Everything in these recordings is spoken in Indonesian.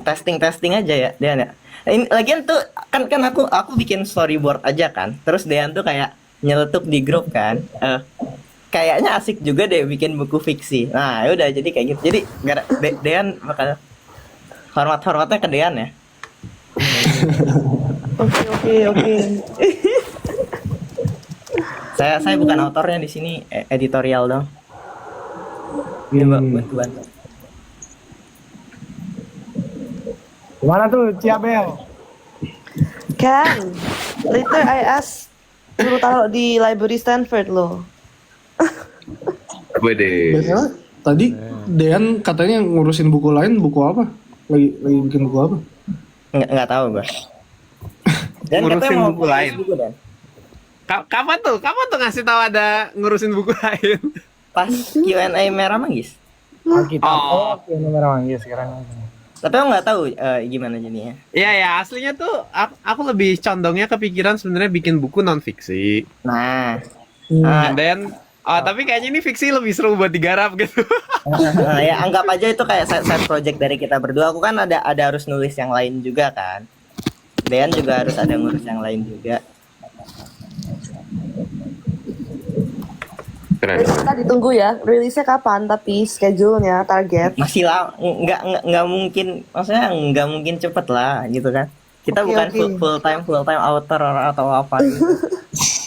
Testing aja ya Dean ya. Lagian tuh kan aku bikin storyboard aja kan. Terus Dean tuh kayak nyeletuk di grup kan. Kayaknya asik juga deh bikin buku fiksi. Nah, ya udah jadi kayak gitu. Jadi Dean bakal hormatnya ke Dean ya. Oke. Saya bukan autornya di sini, editorial dong. Ini bantu. Gimana tuh Ciabel? Kan, later I ask suruh taruh di library Stanford loh. Wede. Biasanya tadi Dean katanya ngurusin buku lain, buku apa? Lagi bikin buku apa? Nggak tahu gua. Dan Ngurusin katanya mau buku lain. buku, Dan. Kapan tuh ngasih tahu ada ngurusin buku lain? Pas Q&A Merah Manggis. Kita Oh. nomor manggil sekarang. Tapi aku nggak tahu gimana jadinya. Iya ya, aslinya tuh aku lebih condongnya kepikiran sebenarnya bikin buku non fiksi. Nah, And then tapi kayaknya ini fiksi lebih seru buat digarap gitu. ya anggap aja itu kayak side project dari kita berdua. Aku kan ada harus nulis yang lain juga kan. Dean juga harus ada ngurus yang lain juga. Keren. Kita ditunggu ya, rilisnya kapan tapi schedule-nya, target. Masih lah, nggak mungkin, maksudnya nggak mungkin cepet lah gitu kan. Kita Oke, bukan oke. full time author atau apa gitu.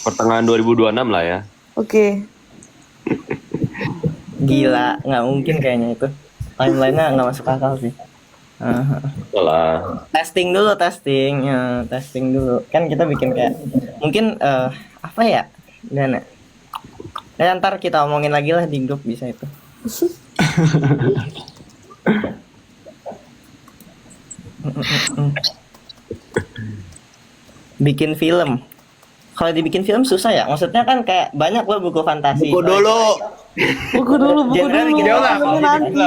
Pertengahan 2026 lah ya. Oke. Gila, nggak mungkin kayaknya itu. Timeline-nya nggak masuk akal sih. Lah. Testing dulu. Kan kita bikin kayak mungkin apa ya? Dan ntar kita omongin lagi lah di grup bisa itu. Bikin film. Kalau dibikin film susah ya. Maksudnya kan kayak banyak loh buku fantasi. Buku dulu. Genre bikin Jauh lah, Belum kalau nanti.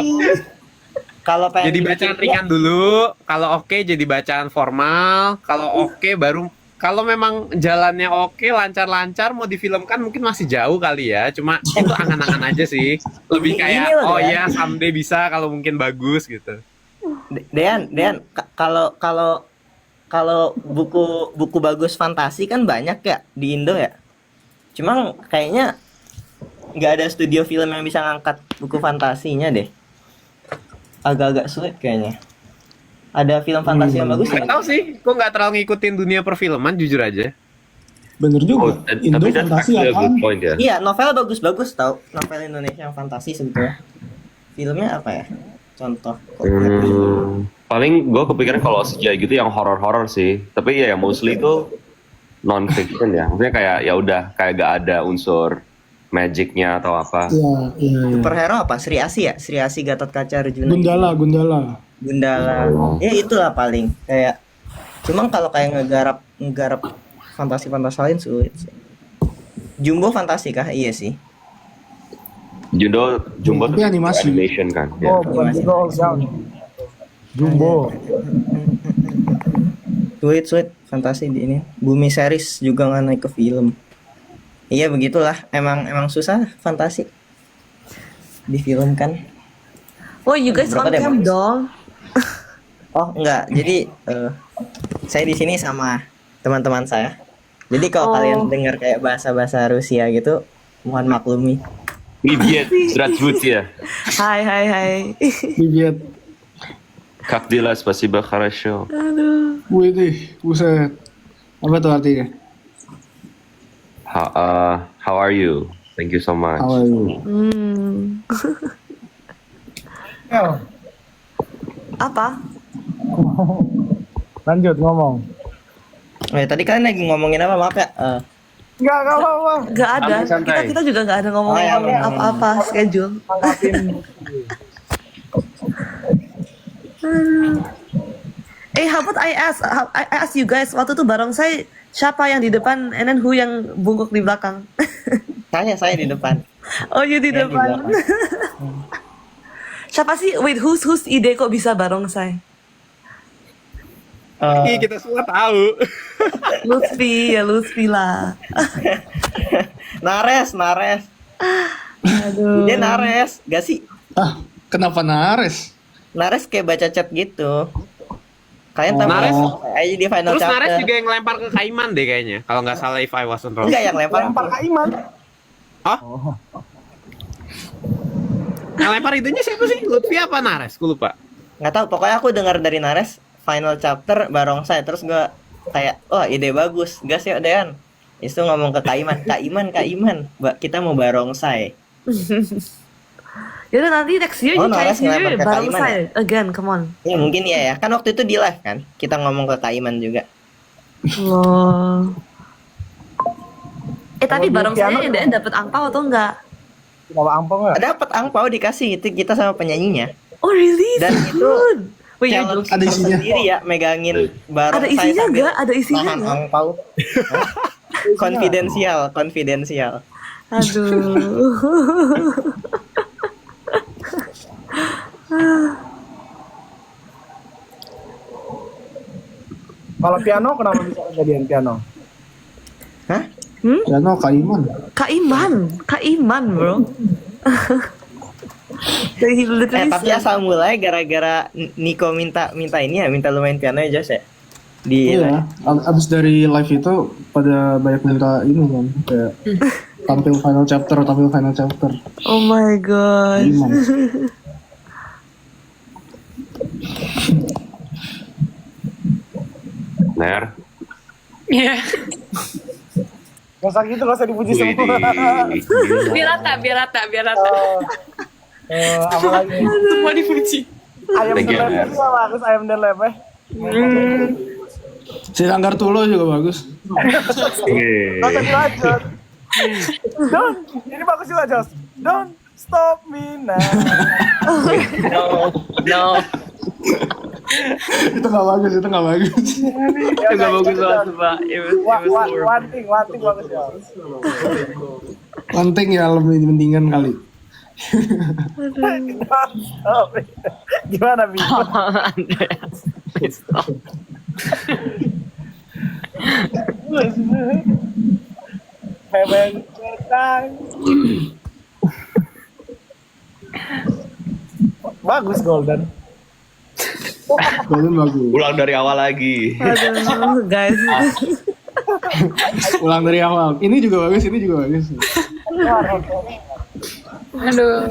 Kalau pengen Jadi bacaan ringan dulu, kalau oke jadi bacaan formal, kalau oke baru kalau memang jalannya oke, lancar-lancar mau difilmkan mungkin masih jauh kali ya. Cuma itu angan-angan aja sih. Lebih kayak Ini loh, oh Dan. ya someday bisa kalau mungkin bagus gitu. Dean, kalau buku bagus fantasi kan banyak ya di Indo ya. Cuma kayaknya nggak ada studio film yang bisa ngangkat buku fantasinya deh. Agak-agak sulit kayaknya. Ada film fantasi yang bagus Nggak nggak? tahu sih, kok nggak terlalu ngikutin dunia perfilman jujur aja. Bener Oh, juga. Indo tapi that's fantasi actually a good apaan? point ya. Iya, novel bagus-bagus tau. Novel Indonesia yang fantasi sebetulnya. Filmnya apa ya? Contoh. Paling gue kepikiran kalau sejauh gitu yang horor-horor sih. Tapi ya mostly itu non fiction ya. Maksudnya kayak ya udah kayak gak ada unsur magicnya atau apa. Iya. Superhero apa? Sri Asi ya? Sri Asi Gatot Kaca Arjuna. Gundala. Gundala. Ya itulah paling kayak. Cuma kalau kayak ngegarap fantasi lain sulit sih. Jumbo fantasi kah? Iya sih. Jumbo Tapi tuh animasi. animation kan. Ya. Oh, bukan juga all sound. Jumbo. Sulit fantasi di ini. Bumi series juga nggak naik ke film. Iya begitulah. Emang susah fantasi di film kan. Oh, you guys Berapa on deh, cam Mas? dong. Oh enggak. Jadi saya di sini sama teman-teman saya. Jadi kalau Oh. kalian dengar kayak bahasa Rusia gitu, mohon maklumi. Привет, здравствуйте. Hai. Bibit. Как дела? Спасибо, хорошо. Aduh. Wih deh, buset. Apa tuh artinya? How are you? Thank you so much. How are you? Yo, Apa? lanjut ngomong. Tadi kalian lagi ngomongin apa? Maaf ya. Enggak apa-apa. Gak ada. Santai. Kita juga gak ada ngomongin Oh, ya, apa-apa schedule. Tanggapin. How about I ask you guys waktu itu barongsai siapa yang di depan and then who yang bungkuk di belakang? Saya di depan. Oh, you di Saya di depan. belakang. Siapa sih? Wait, whose ide kok bisa barongsai? Ih, kita semua tahu. Lutfi lah. Nares. Aduh. Dia Nares, gak sih? Ah, kenapa Nares? Nares kayak baca chat gitu. Kalian tahu Nares- aja di final Terus Nares chapter. juga yang lempar ke Kaiman deh kayaknya. Kalau nggak salah if I wasn't wrong. Enggak yang lempar. Lempar Kak Iman. Yang lempar itunya siapa sih? Lutfi apa Nares? Gue lupa. Nggak tahu, pokoknya aku dengar dari Nares final chapter barongsai, terus gue kayak, oh ide bagus, gas yuk Dean. Itu ngomong ke Kaiman, kita mau barongsai. Yaudah nanti next year Oh, you Nares Chinese New ngelempar Year ke bareng Kaiman saya again, come on. Ya mungkin ya, kan waktu itu di live kan, kita ngomong ke Kaiman juga. Wow. Tapi Kalau di bareng piano- saya in the end dapat angpau atau enggak? Bawa ampau nggak? Dapat angpau dikasih itu kita sama penyanyinya. Oh really? Dan So itu good. Wait, you're Challenge joking. Ada isinya. sendiri ya, megangin barongsai Ada isinya sambil nggak? Ada isinya nahan nggak? angpau. Hah? Konfidensial. Aduh. Kalau piano kenapa bisa kejadian piano? Hah? Piano Kaiman. Kak Iman, bro. He literally Tapi said- asal mulai gara-gara Nico minta ini ya, minta lu main piano ya Jos ya. Di Iya, abis dari live itu pada banyak minta ini kan, kayak tampil final chapter. Oh my god. Kaiman. Ner. Gak usah gitu, gak usah dipuji Widih, semua. gila. Biar rata. Apa lagi? Semua dipuji. Ayam Thank you, dan lem Ner. juga bagus, ayam dan lem Si Sanggar Tulo juga bagus. Yeay. Gak usah dilanjut. Ini bagus juga Jos. Don't stop me now. no. Itu nggak bagus. Itu Gak bagus banget Pak. One thing bagus Jos. Penting ya lebih mendingan kali. Gimana Bi? Heaven time. Bagus Golden. Golden bagus. Ulang dari awal lagi. Aduh, guys. Ulang dari awal. Ini juga bagus. Aduh.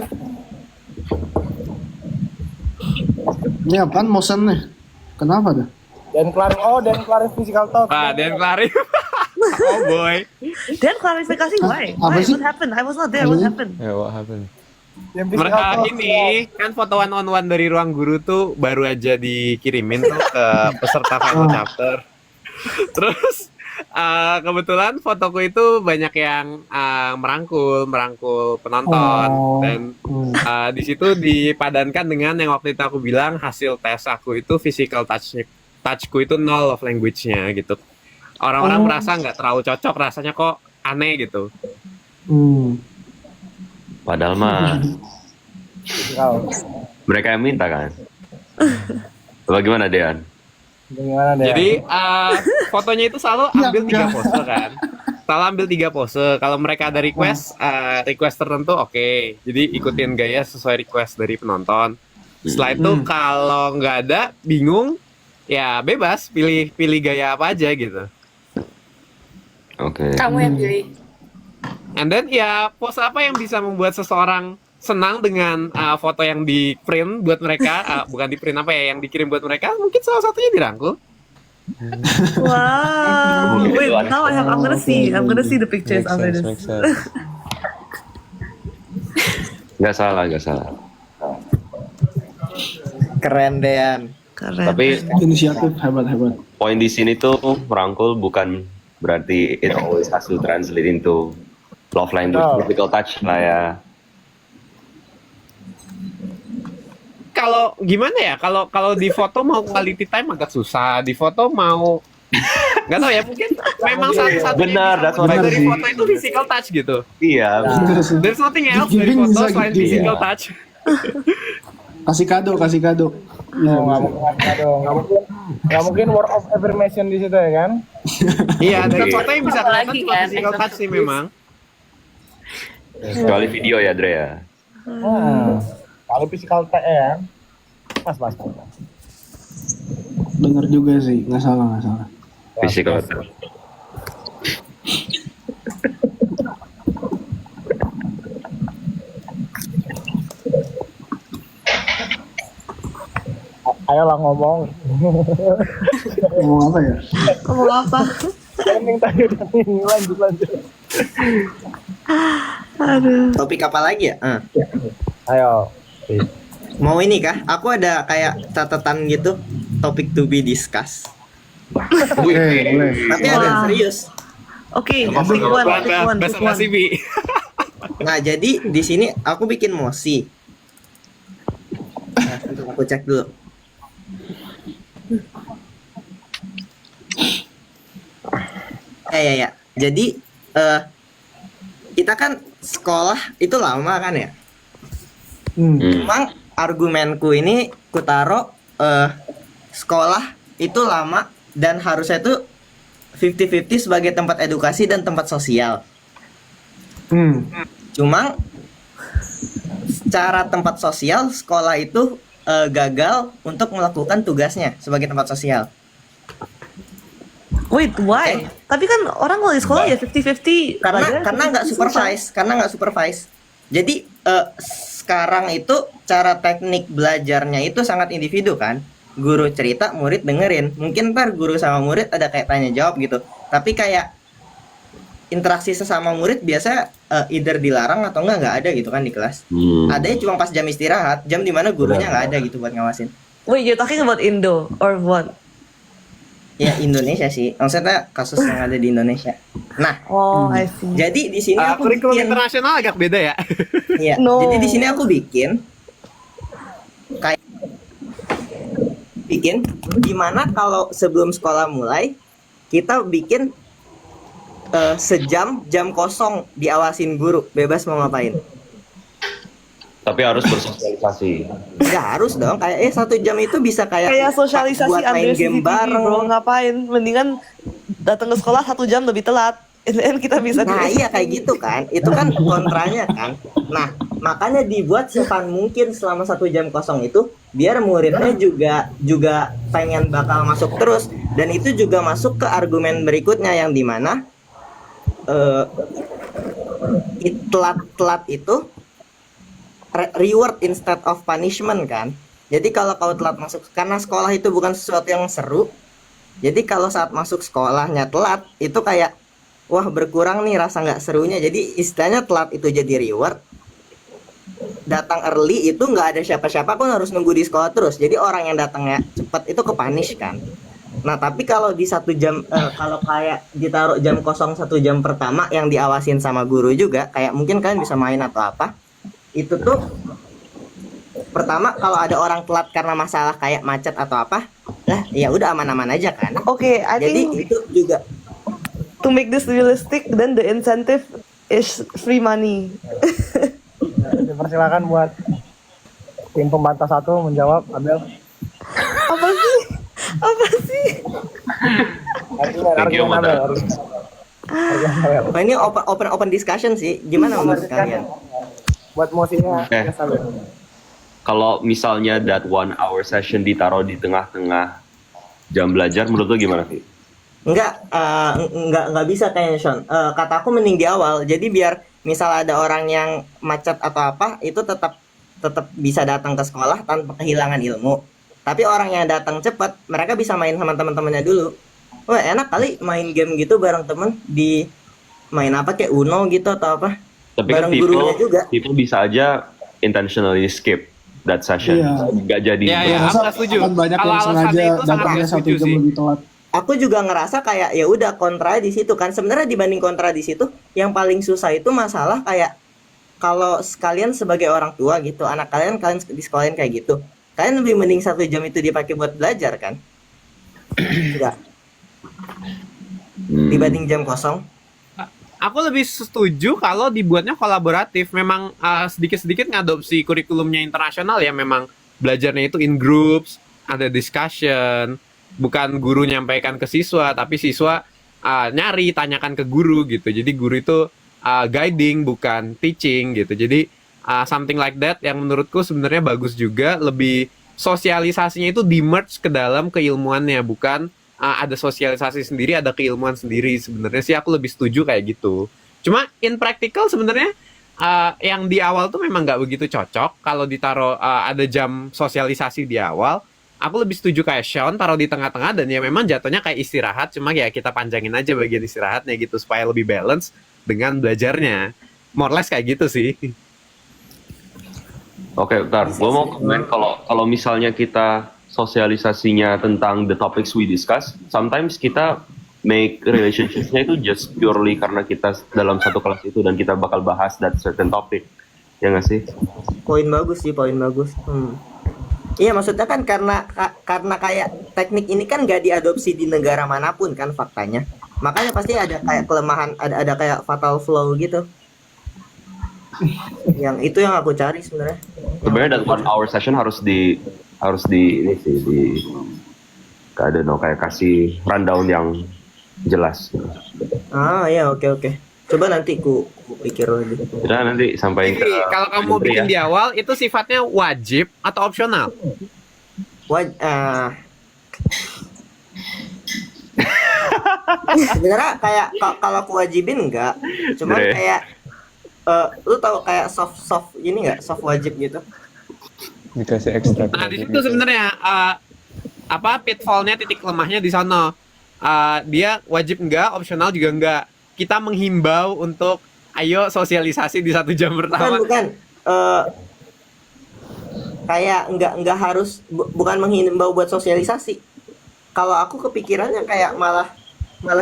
Ini apaan motion nih? Kenapa dah? Dan kelar physical talk. Dan Klarif. Oh boy. Dan klarifikasi why? Apa Why? sih? What happened? I was not there. What happened? Yang physical Mereka talk. ini kan foto one on one dari ruang guru tuh baru aja dikirimin tuh ke peserta final chapter. Terus kebetulan fotoku itu banyak yang merangkul penonton Oh. dan di situ dipadankan dengan yang waktu itu aku bilang hasil tes aku itu physical touchku itu 0 love language-nya gitu. Orang-orang merasa nggak terlalu cocok, rasanya kok aneh gitu. Padahal mah Physical. mereka yang minta kan. Bagaimana Dean? Gimana deh? Jadi fotonya itu selalu ambil 3 pose kan. Selalu ambil 3 pose. Kalau mereka ada request tertentu oke. Jadi ikutin gaya sesuai request dari penonton. Setelah itu kalau nggak ada bingung ya bebas pilih gaya apa aja gitu. Oke. Kamu yang pilih. And then ya pose apa yang bisa membuat seseorang senang dengan foto yang di print buat mereka, bukan di print apa ya yang dikirim buat mereka, mungkin salah satunya dirangkul. Wow. Wait, now I'm gonna see the pictures after this. Nggak salah. Keren Dean. Keren. Tapi Inisiatif hebat. poin di sini tuh merangkul bukan berarti it always has to translate into love language, physical touch lah ya. Kalau gimana ya? Kalau di foto mau quality time agak susah. Di foto mau nggak tahu ya, mungkin memang satu-satunya Benar, yang that's bisa what muncul I dari see. foto itu physical touch gitu. Iya. There's nothing else dari Giving foto bisa selain gitu. physical Iya. touch. Kasih kado. Iya, Nggak mungkin. Nggak mungkin word of affirmation di situ ya kan? Iya, dari Oke. foto yang bisa kelihatan Apalagi cuma kan, physical touch sih memang. Kecuali video ya Dre ya. Kalau physical touch ya. Pas. Bener juga sih, nggak salah. Physical. Ayolah ngomong. Ngomong apa ya? Ngomong apa? Yang tadi udah nih, lanjut. Aduh. Topik apa lagi ya? Ayo. Mau ini kah? Aku ada kayak catatan gitu, topik to be discussed. Boleh. Tapi agak Wah. serius. Oke, pick one. Bahasa basi Bi. Nah, jadi di sini aku bikin mosi. Nah, bentar, aku cek dulu. Ya. Jadi kita kan sekolah itu lama kan ya. Memang argumenku ini kutaro sekolah itu lama dan harusnya itu 50-50 sebagai tempat edukasi dan tempat sosial. Cuma secara tempat sosial sekolah itu gagal untuk melakukan tugasnya sebagai tempat sosial. Wait, why? Tapi kan orang kalau di sekolah ya 50-50. Karena nggak supervise. Jadi sekarang itu cara teknik belajarnya itu sangat individu kan. Guru cerita, murid dengerin. Mungkin ntar guru sama murid ada kayak tanya jawab gitu. Tapi kayak interaksi sesama murid biasa either dilarang atau nggak ada gitu kan di kelas. Adanya cuma pas jam istirahat, jam dimana gurunya nggak ada gitu buat ngawasin. Wait, you're talking about Indo or what? Ya Indonesia sih, maksudnya kasus yang ada di Indonesia. Nah, Oh, I see. jadi di sini aku Kurikulum bikin, internasional agak beda ya. ya, No. jadi di sini aku bikin kayak gimana kalau sebelum sekolah mulai kita bikin sejam jam kosong diawasin guru, bebas mau ngapain. Tapi harus bersosialisasi. Ya harus dong, kayak 1 jam itu bisa Kayak sosialisasi buat main under game CCTV, bareng. bro. Ngapain? Mendingan datang ke sekolah 1 jam lebih telat. And then kita bisa Nah iya kayak gitu kan, itu kan kontranya kan. Nah makanya dibuat sefun mungkin selama 1 jam kosong itu, biar muridnya juga pengen bakal masuk terus. Dan itu juga masuk ke argumen berikutnya yang dimana telat itu reward instead of punishment kan. Jadi kalau kau telat masuk, karena sekolah itu bukan sesuatu yang seru, jadi kalau saat masuk sekolahnya telat itu kayak wah berkurang nih rasa nggak serunya. Jadi istilahnya telat itu jadi reward, datang early itu nggak ada siapa-siapa pun harus nunggu di sekolah terus. Jadi orang yang datangnya cepat itu kepunish kan. Nah tapi kalau di 1 jam kalau kayak ditaruh jam kosong 1 jam pertama yang diawasin sama guru juga, kayak mungkin kalian bisa main atau apa, itu tuh pertama kalau ada orang telat karena masalah kayak macet atau apa, lah ya udah aman-aman aja kan. Okay, I Jadi think itu juga to make this realistic, then the incentive is free money. Dipersilakan buat tim pembantah 1 menjawab. Abel. Apa sih? Thank you, Mata. oh, ini open discussion sih. Gimana menurut kalian? Buat mosinya. Eh. Yes, Abel. Kalau misalnya that 1 hour session ditaruh di tengah-tengah jam belajar, menurut lo gimana sih? Enggak bisa kayaknya Sean. Kataku mending di awal. Jadi biar misal ada orang yang macet atau apa, itu tetap bisa datang ke sekolah tanpa kehilangan ilmu. Tapi orang yang datang cepat, mereka bisa main sama teman-temannya dulu. Wah enak kali main game gitu bareng temen, di main apa kayak Uno gitu atau apa. Tapi kan Bareng gurunya juga. people bisa aja intentionally skip that session. Iya. Nggak jadi. Iya, iya. Masa aku setuju. akan banyak Kalau yang alasannya sengaja itu sangat datangnya nggak 1 setuju jam sih. lebih telat. Aku juga ngerasa kayak ya udah kontra di situ kan. Sebenarnya dibanding kontra di situ, yang paling susah itu masalah kayak kalau sekalian sebagai orang tua gitu, anak kalian di sekolahin kayak gitu, kalian lebih mending 1 jam itu dipakai buat belajar kan? Enggak. Dibanding jam kosong. Aku lebih setuju kalau dibuatnya kolaboratif. Memang sedikit-sedikit ngadopsi kurikulumnya internasional ya. Memang belajarnya itu in groups, ada discussion, bukan guru nyampaikan ke siswa, tapi siswa nyari, tanyakan ke guru gitu. Jadi guru itu guiding, bukan teaching gitu. Jadi something like that yang menurutku sebenarnya bagus juga, lebih sosialisasinya itu di-merge ke dalam keilmuannya, bukan ada sosialisasi sendiri, ada keilmuan sendiri. Sebenarnya sih aku lebih setuju kayak gitu. Cuma in practical sebenarnya yang di awal tuh memang nggak begitu cocok kalau ditaruh ada jam sosialisasi di awal. Aku lebih setuju kayak Sean taruh di tengah-tengah, dan ya memang jatuhnya kayak istirahat, cuma ya kita panjangin aja bagian istirahatnya gitu supaya lebih balance dengan belajarnya. More or less kayak gitu sih. Oke, bentar. Gue mau komen kalau misalnya kita sosialisasinya tentang the topics we discuss, sometimes kita make relationship-nya itu just purely karena kita dalam satu kelas itu dan kita bakal bahas that certain topic. Ya nggak sih? Poin bagus sih, poin bagus. Iya, maksudnya kan karena kayak teknik ini kan gak diadopsi di negara manapun kan faktanya. Makanya pasti ada kayak kelemahan, ada kayak fatal flaw gitu. Yang itu yang aku cari sebenarnya. Sebenarnya that 1 hour session harus di ini sih I don't know, kayak kasih rundown yang jelas. Ya, oke. Coba nanti ku pikir lagi. Udah nanti sampaikan ke Jadi, kalau kamu menteri bikin ya. di awal itu sifatnya wajib atau opsional? Sebenarnya kayak kalau aku wajibin enggak, cuman Bre. kayak lu tahu kayak soft ini enggak, soft wajib gitu. Dikasih ekstra Nah, di kredit situ gitu. sebenarnya pitfallnya, titik lemahnya di sana. Dia wajib enggak, opsional juga enggak. Kita menghimbau untuk ayo sosialisasi di 1 jam pertama. Bukan. Kayak enggak harus bukan menghimbau buat sosialisasi. Kalau aku kepikirannya kayak malah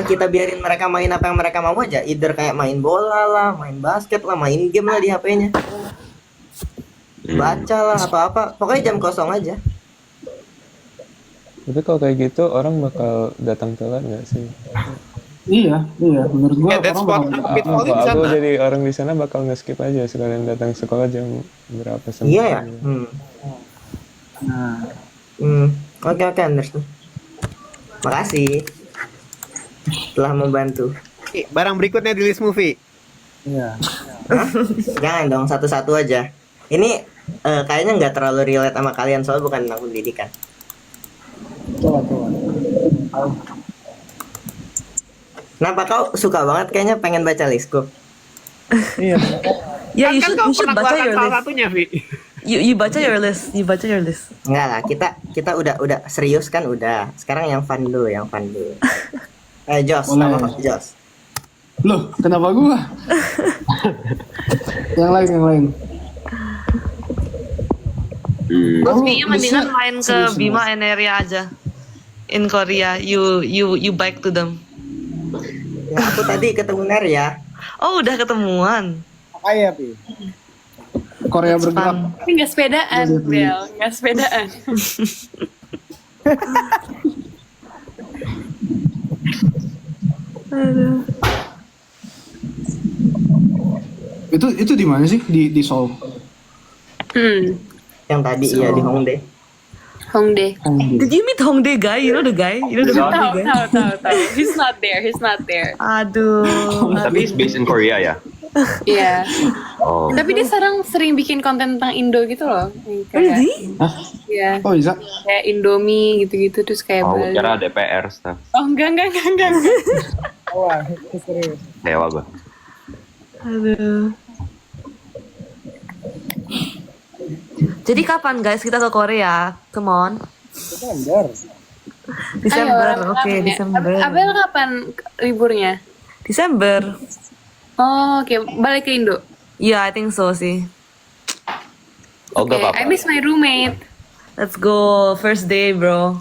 kita biarin mereka main apa yang mereka mau aja. Either kayak main bola lah, main basket lah, main game lah di HP-nya. Baca lah atau apa. Pokoknya jam kosong aja. Tapi kalau kayak gitu orang bakal datang telat nggak sih? Iya, menurut gua Yeah, that's orang what bakal- pitfallnya di Aku sana. jadi orang di sana bakal nge-skip aja sekalian datang sekolah jam berapa semua. Iya ya. Nah, Oke, understand. Makasih telah membantu. Oke, barang berikutnya di list movie. iya. Jangan dong, satu-satu aja. Ini kayaknya nggak terlalu relate sama kalian soal bukan tentang pendidikan. Coba. Kenapa kau suka banget kayaknya pengen baca listku? Iya. Yeah, you Kan should kamu you should pernah baca keluarkan your salah list. satunya, Vi. You baca your list. You baca your list. Enggak lah, kita udah serius kan udah. Sekarang yang fun dulu. Jos, Boleh. sama Kak Jos. Loh, kenapa gua? yang lain. Terus Oh, kayaknya mendingan bisa. main ke Serius, Bima serius. Eneria aja. In Korea, you bike to them. Ya, aku tadi ketemu Nerya. Oh, udah ketemuan. Makanya, Pi. Korea That's bergerak. fun. Tapi nggak sepedaan, Bel. Nggak sepedaan. Itu di mana sih? Di Seoul. Yang tadi iya di Hongdae. Hongdae. Did you meet Hongdae guy? You know the guy? You know the Hongdae guy? Tahu. He's not there. Aduh. Tapi it's based in Korea ya. Iya. Oh. Tapi dia sekarang sering bikin konten tentang Indo gitu loh. Kayak, Really? iya. Oh, bisa. Kayak Indomie gitu-gitu terus kayak Oh, Bali. kira DPR stuff. Oh, enggak. Wah, itu serius. Dewa gua. Aduh. Jadi kapan guys kita ke Korea? Come on. Desember. Desember. Ayo, Oke, kapan ya? Desember. Abel kapan liburnya? Desember. Oh, oke. Balik ke Indo. Yeah, I think so sih. Oh, Oke, gak I apa-apa. miss my roommate. Let's go. First day, bro.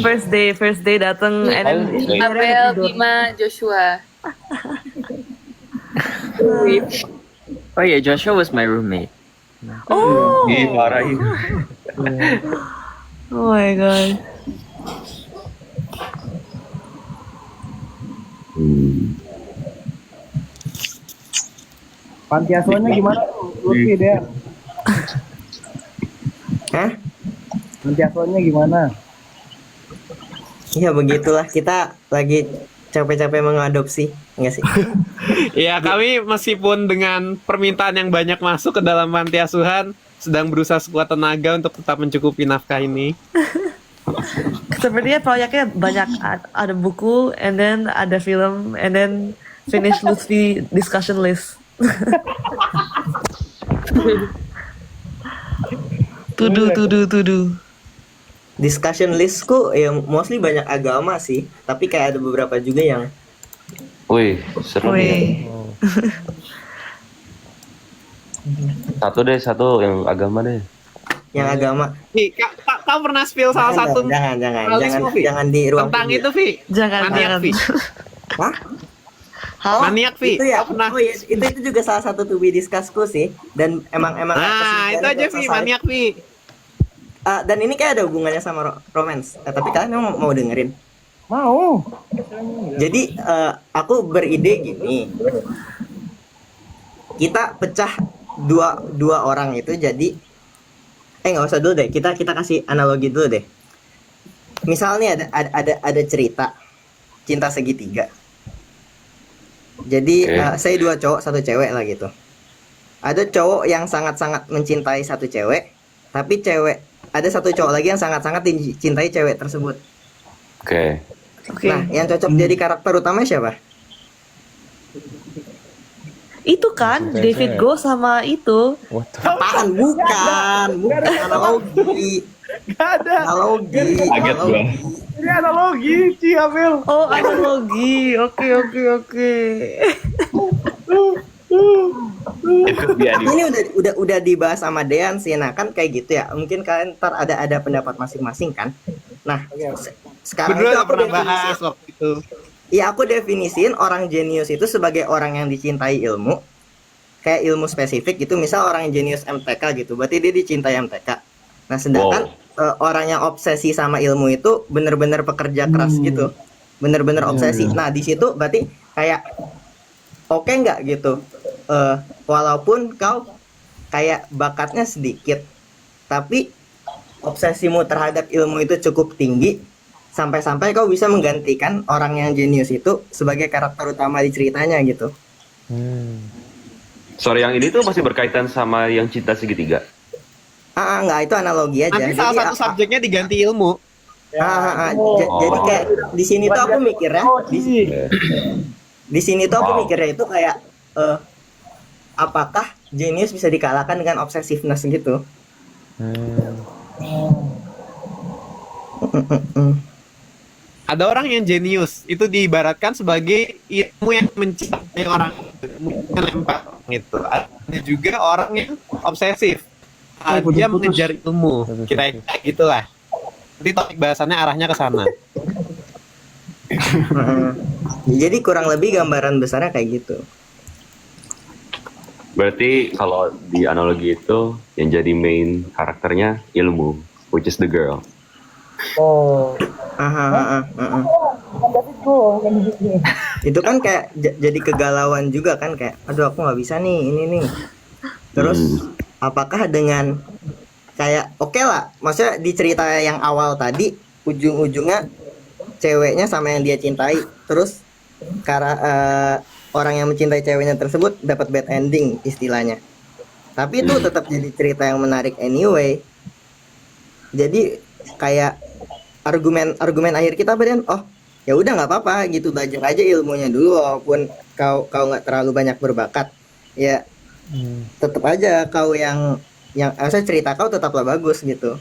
first day dateng and then Abel, Bima, Joshua. Oh yeah, Joshua was my roommate. Oh. Ih, parah ih. Oh my god. Panti asuhannya gimana tuh? Lutfi deh. Hah? Panti asuhannya gimana? Ya begitulah, kita lagi capek-capek mengadopsi, enggak sih? Ya, kami meskipun dengan permintaan yang banyak masuk ke dalam panti asuhan, sedang berusaha sekuat tenaga untuk tetap mencukupi nafkah ini. Sepertinya proyeknya banyak, ada buku, and then ada film, and then finish Lutfi discussion list. Tudu. Discussion listku ya mostly banyak agama sih, tapi kayak ada beberapa juga yang Wih, seru nih. Wih. Satu yang agama deh. agama. Kau pernah spill salah satu Jangan realisme, Vi? jangan di ruang Tentang publik. itu, Vi. Jangan. Maniak, Vi. Hah? Maniak, Vi. Itu ya, Kau pernah. itu juga salah satu to be discussku sih, dan emang Nah, itu aja, Vi. Maniak, Vi. Dan ini kayak ada hubungannya sama romance. Tapi kalian mau dengerin? Mau. Jadi aku beride gini, kita pecah dua orang itu jadi nggak usah dulu deh, kita kasih analogi dulu deh. Misalnya ada cerita cinta segitiga. Jadi saya 2 cowok 1 cewek lah gitu. Ada cowok yang sangat-sangat mencintai satu cewek, tapi ada 1 cowok lagi yang sangat-sangat dicintai cewek tersebut. Oke. Nah, yang cocok jadi karakter utama siapa? Itu kan Cinta David cewek. Go sama itu. What the Apaan? Bukan analogi. Gak ada. Analogi. Kaget gua. Ini analogi, Ciamil. Oh, analogi. Oke. Itu dia nih. Ini udah dibahas sama Dean sih. Nah, kan kayak gitu ya. Mungkin kalian ntar ada pendapat masing-masing kan. Nah, sekarang Berdua itu nggak aku pernah bahas waktu itu. Iya, aku definisiin orang jenius itu sebagai orang yang dicintai ilmu. Kayak ilmu spesifik gitu. Misal orang yang jenius MTK gitu, berarti dia dicintai MTK. Nah, sedangkan orang yang obsesi sama ilmu itu bener-bener pekerja keras gitu. Bener-bener obsesi. Nah, di situ berarti kayak oke nggak gitu. Walaupun kau kayak bakatnya sedikit, tapi obsesimu terhadap ilmu itu cukup tinggi, sampai-sampai kau bisa menggantikan orang yang jenius itu sebagai karakter utama di ceritanya gitu. Sorry, yang ini tuh masih berkaitan sama yang cinta segitiga. Enggak, itu analogi aja. Nanti salah satu subjeknya diganti ilmu. Jadi kayak di sini tuh aku mikirnya di sini tuh aku mikirnya itu kayak apakah jenius bisa dikalahkan dengan obsessiveness gitu? Ada orang yang jenius, itu diibaratkan sebagai ilmu yang mencintai orang, melempar gitu. Ada juga orang yang obsesif, dia mengejar ilmu, kira-kira gitulah. Nanti topik bahasannya arahnya ke sana. Jadi kurang lebih gambaran besarnya kayak gitu. Berarti kalau di analogi itu yang jadi main karakternya ilmu, which is the girl. Itu kan kayak jadi kegalauan juga kan, kayak aduh aku nggak bisa nih ini nih. Terus apakah dengan kayak oke lah, maksudnya di cerita yang awal tadi ujung-ujungnya ceweknya sama yang dia cintai, terus karena orang yang mencintai ceweknya tersebut dapat bad ending istilahnya. Tapi itu tetap jadi cerita yang menarik anyway. Jadi kayak argumen akhir kita berian, oh ya udah nggak apa-apa gitu, belajar aja ilmunya dulu walaupun kau nggak terlalu banyak berbakat ya, tetap aja kau yang saya cerita kau tetaplah bagus gitu.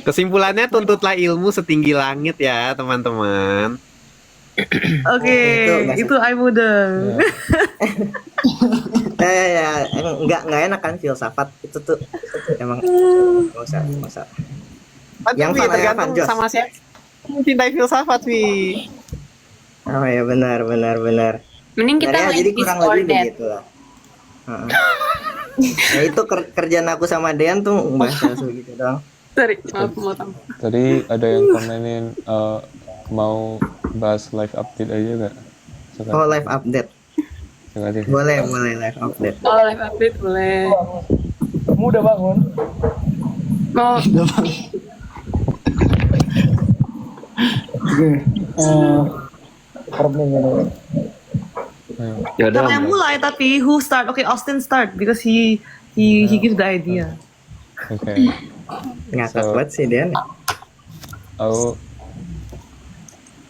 Kesimpulannya, tuntutlah ilmu setinggi langit ya teman-teman. Oke, itu I mudeng. Ya nggak enak kan filsafat itu tuh emang nggak usah. Yang Tapi fun, tergantung Jos. sama siapa mencintai filsafat, Vi. Oh ya benar. Mending kita Sebenarnya main jadi kurang Discord lebih deh. begitu lah. Ya itu kerjaan aku sama Dean tuh bahas begitu doang. Sorry, maaf motong. Tadi ada yang komenin mau bahas live update aja gak? Oh live update. Sekali. Boleh live update. Oh, live update boleh. Kamu udah bangun? Oh, Oke. Ya udah. Siapa yang mulai tapi who start? Okay, Austin start because he He gives the idea. Oke. Ngakak So- banget sih Dean. Aku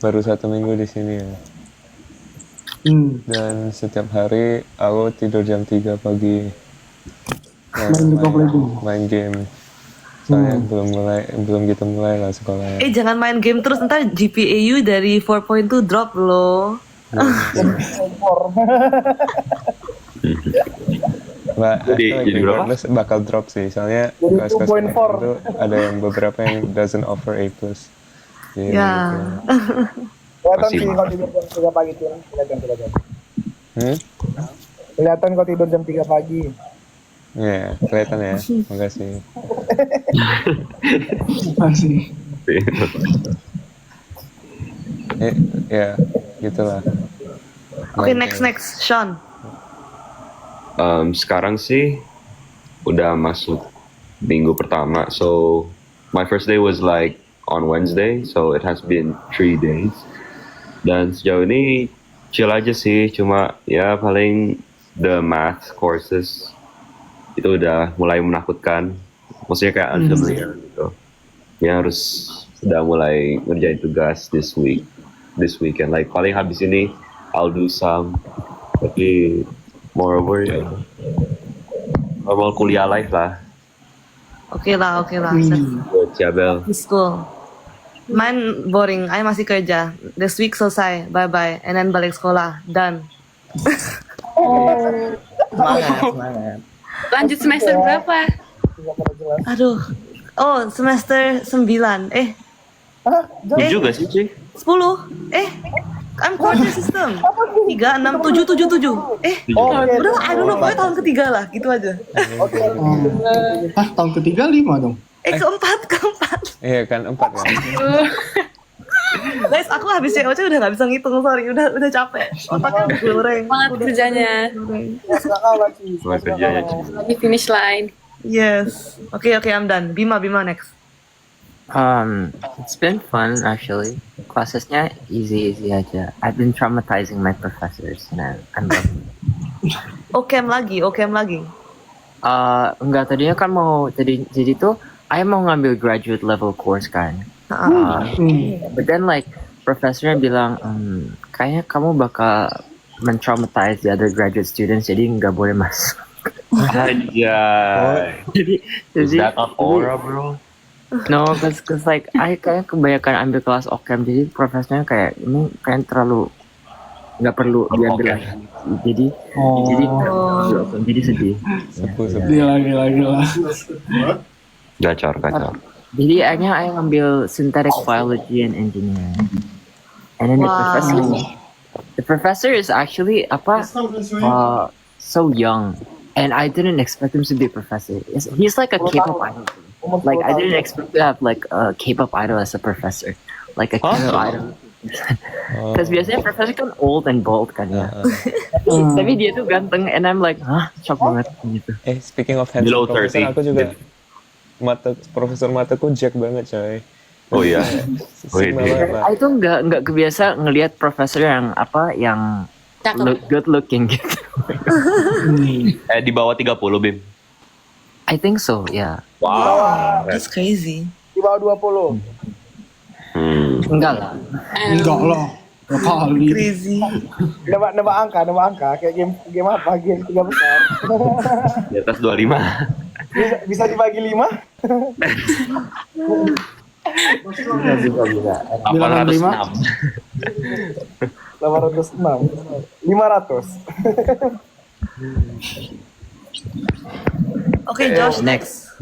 baru 1 minggu di sini ya. Dan setiap hari aku tidur jam 3 pagi. Nah, Main League of Legends. main game. Soalnya belum gitu mulai lah sekolahnya. Jangan main game terus, ntar GPA you dari 4.2 drop loh. Jadi berapa? Regardless bakal drop sih. Soalnya Jadi kelas-kelas 2.4. itu ada yang beberapa yang doesn't offer A+. Jadi, Ya. Kelihatan Masih sih mahal. kalau tidur jam 3 pagi tuh. Kelihatan. Hmm? Kelihatan kalau tidur jam 3 pagi. Ya, kelihatan ya. Makasih. Masih. Ya, gitulah. Oke, Main next game. Sean. Sekarang sih udah masuk minggu pertama. So my first day was like on Wednesday, so it has been 3 days. Dan sejauh ini chill aja sih, cuma ya paling the math courses itu udah mulai menakutkan. Maksudnya kayak unfamiliar gitu. Ya harus udah mulai ngerjain tugas this weekend. Like paling habis ini I'll do some, tapi moreover ya normal kuliah life lah. Oke lah. Buat Jabel. School. Main boring, I masih kerja. This week selesai, bye-bye. And then balik sekolah, done. Semangat. Lanjut semester berapa? Aduh. Oh, semester 9. Tujuh gak sih, Ci? 10. I'm quarter system. 3, 6, 7, 7, 7. Udah lah, I don't know, pokoknya tahun ketiga lah, gitu aja. Tahun ketiga 5 dong. Keempat. Iya kan 4 kan. Guys, aku habis COC udah gak bisa ngitung, sorry. Udah capek. Otaknya udah goreng. Semangat kerjanya. Semangat kerjanya, Ci. Lagi finish line. Yes. Oke, I'm done. Bima next. It's been fun actually. Klassesnya easy aja. I've been traumatizing my professors and I'm loving it. Okem lagi. Enggak, tadinya kan mau jadi tuh I mau ngambil graduate level course kan. But then like professornya bilang kayaknya kamu bakal mentraumatize the other graduate students, jadi nggak boleh masuk. Anjay. Is that not aura, bro? No, cause like I kayak kebanyakan ambil kelas Okem, jadi profesornya kayak ini kayak terlalu nggak perlu diambil lagi. Jadi sedih. Gila. Gacor. Jadi akhirnya I ngambil synthetic biology and engineering. And then the professor is actually so young, and I didn't expect him to be a professor. He's like a K-pop idol. Like I didn't expect to have like a K-pop idol as a professor, like a K-pop idol. Because biasanya profesor kan old and bald kan ya. Tapi dia tuh ganteng, and I'm like, shock banget gitu. Speaking of handsome Below professor, 30. aku juga profesor mataku jack banget coy. Oh iya. Sigma banget lah. I tuh nggak kebiasa ngelihat profesor yang good looking gitu. Di bawah 30, Bim. I think so, yeah. Wow. That's crazy. Di bawah 20. Enggak lah. Enggak lah. Kali. Crazy. Nembak angka. Kayak game apa? Game 3 besar. Di atas 25. Bisa dibagi 5? Bisa. 806. 806. 500. Oke, Josh next.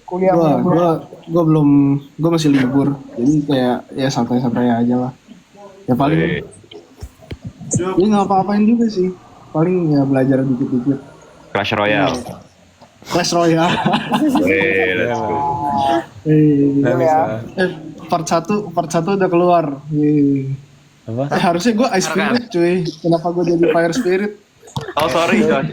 Kuliah Gua masih libur. Jadi kayak ya santai-santai aja lah. Ya paling ya nggak apa-apain juga sih. Paling ya belajar dikit-dikit. Clash Royale. Clash Royale. Let's go. Part 1 udah keluar. Apa? Harusnya gue Ice Spirit cuy. Kenapa gue jadi Fire Spirit? Oh sorry Josh,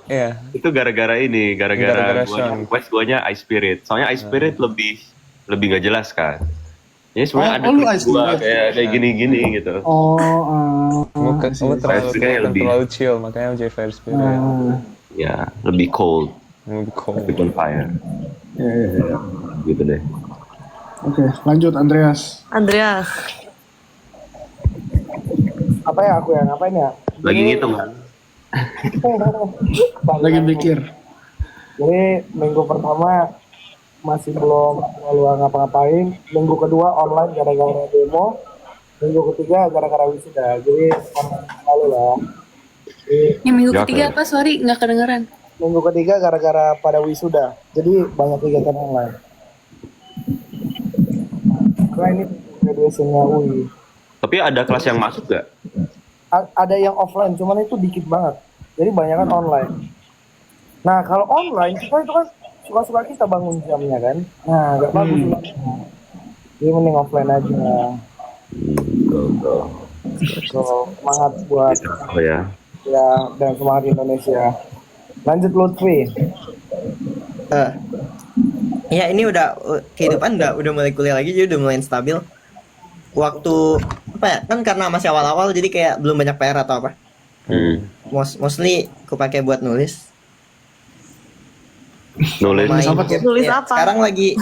Iya. itu gara-gara Gara-gara gua Sean. request guanya Ice Spirit. Soalnya Ice Spirit lebih nggak jelas kan. Ini sebenarnya ada lu tweet Ice gua Spirit? kayak gini Oh, Kamu Fire Spirit terlalu lebih. chill, makanya jadi Fire Spirit. ya lebih cold, Lebih cold. lebih on fire, Ya. gitu deh. Oke, lanjut Andreas. Andreas. Apa ya aku ya ngapain ya? Lagi ngitung kan? Lagi mikir. Jadi minggu pertama masih belum lalu ngapa-ngapain. Minggu kedua online gara-gara demo. Minggu ketiga gara-gara wisuda. Jadi online lalu lah. Jadi, Yang minggu Ya, ketiga oke. apa? Sorry, nggak kedengeran. minggu ketiga gara-gara pada wisuda. Jadi banyak kegiatan online. Karena ini graduation-nya UI. Tapi ada kelas yang masuk gak? Ada yang offline, cuman itu dikit banget. Jadi banyak kan online. Nah kalau online kita itu kan suka-suka kita bangun jamnya kan. Nah gak bagus. Jadi mending offline aja. So, semangat buat Oh ya. ya dan semangat Indonesia. Lanjut Lutfi. Eh, ya ini udah kehidupan udah mulai kuliah lagi, jadi udah mulai stabil. Waktu apa ya, kan karena masih awal-awal jadi kayak belum banyak PR atau apa. Mostly aku pakai buat nulis. Nulis. Main apa tuh? game. Nulis Ya, apa? sekarang lagi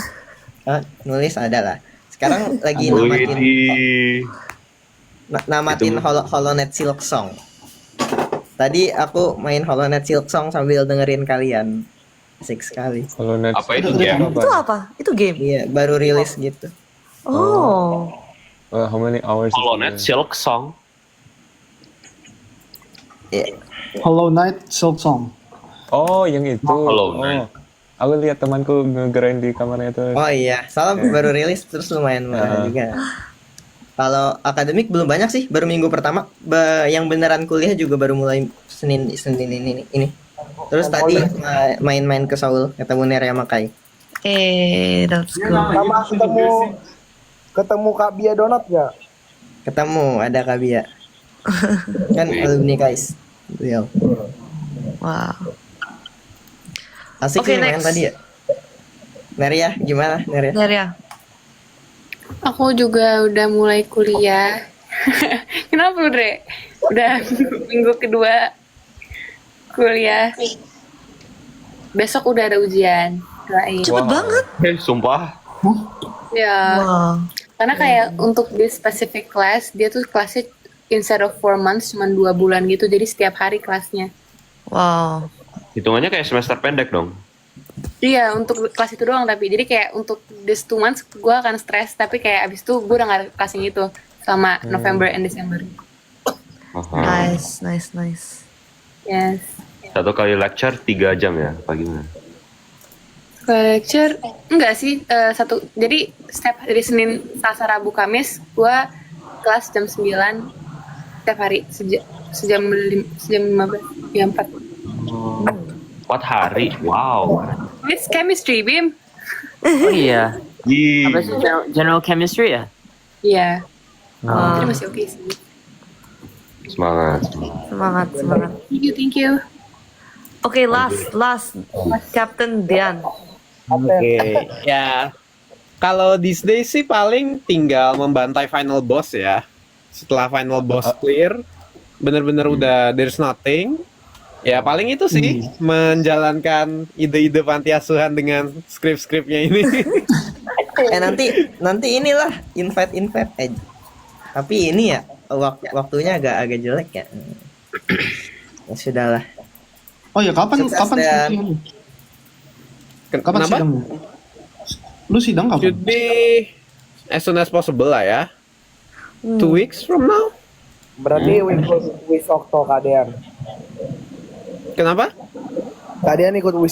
nulis ada lah. Sekarang lagi namatin Hollow Knight Silk Song. Tadi aku main Hollow Knight Silk Song sambil dengerin kalian. Asik sekali. Kalau net Apa itu game? Itu apa? Itu game. Iya, baru rilis gitu. Oh. How many hours? Hollow Knight Silk Song. Iya. Hollow Knight Silk Song. Oh, yang itu. Hollow Knight. Aku lihat temanku ngegerain di kamarnya tuh. Oh iya, salah baru rilis terus lumayan mahal juga. Kalau akademik belum banyak sih, baru minggu pertama. Yang beneran kuliah juga baru mulai Senin ini. Terus tadi main-main ke Seoul, ketemu Nerea Makai. That's good. Sama ketemu Kak Bia Donat gak? Ketemu ada Kabia. Kan alumni guys. Beliau. Wow. Asik Oke, sih main next. tadi ya. Nerea gimana Nerea? Nerea. Aku juga udah mulai kuliah. Kenapa lu, Dre? Udah minggu kedua kuliah. Besok udah ada ujian. Doain. Cepet banget. Sumpah. Ya. Wow. Karena kayak untuk di specific class, dia tuh kelasnya instead of 4 months cuma 2 bulan gitu. Jadi setiap hari kelasnya. Wow. Hitungannya kayak semester pendek dong. Iya, untuk kelas itu doang tapi. Jadi kayak untuk this 2 months gue akan stres. Tapi kayak abis itu gue udah gak ada kelas yang itu. Selama November and December. Nice. Yes. Satu kali lecture 3 jam ya? Apa gimana? Lecture enggak sih, jadi setiap hari Senin, Selasa, Rabu, Kamis gue kelas jam 9 setiap hari sejam 15 jam 4. 4 hari? Wow. It's chemistry, Bim. Oh iya. Ih. Apa sih general chemistry ya? Iya, Wow. jadi masih oke sih. Semangat. Semangat. Thank you. Oke, last Captain Dian. Oke, ya. Kalau these days sih paling tinggal membantai final boss ya. Setelah final boss clear, bener-bener udah there's nothing. Ya paling itu sih menjalankan ide-ide panti asuhan dengan skrip-skripnya ini. nanti inilah invite aja. Tapi ini ya waktunya agak jelek ya. Ya sudahlah. Oh ya, kapan Sukses, kapan Dan. sidangnya? Kapan Kenapa? sidangnya? Lu sidang kapan? Should be as soon as possible lah ya. 2 weeks from now. Berarti Wis Okto Kadean. Kenapa? Kadean ikut